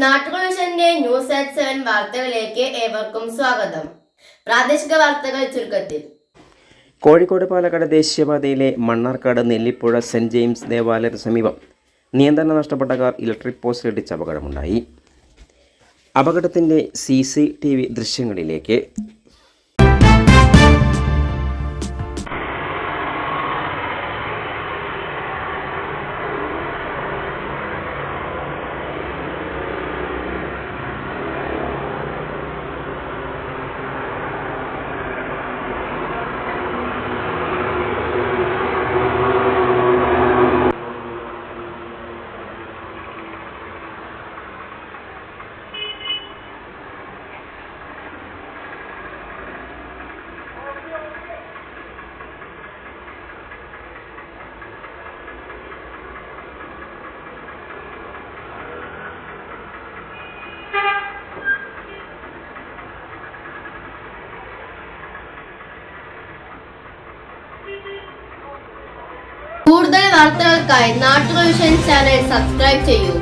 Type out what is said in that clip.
നാട്ടുവിഷന്റെ news at 7 വാർത്തകളിലേക്ക് ഏവർക്കും സ്വാഗതം. പ്രാദേശിക വാർത്തകൾ ചുരുക്കത്തിൽ. കോഴിക്കോട് പാലക്കാട് ദേശീയപാതയിലെ മണ്ണാർക്കാട് നെല്ലിപ്പുഴ സെന്റ് ജെയിംസ് ദേവാലയത്തിന് സമീപം നിയന്ത്രണം നഷ്ടപ്പെട്ട കാർ ഇലക്ട്രിക് പോസ്റ്റ് ഇടിച്ച് അപകടമുണ്ടായി. അപകടത്തിൻ്റെ CCTV ദൃശ്യങ്ങളിലേക്ക്. കൂടുതൽ വാർത്തകൾക്കായി നാട്ടുവിഷൻ ചാനൽ സബ്സ്ക്രൈബ് ചെയ്യൂ.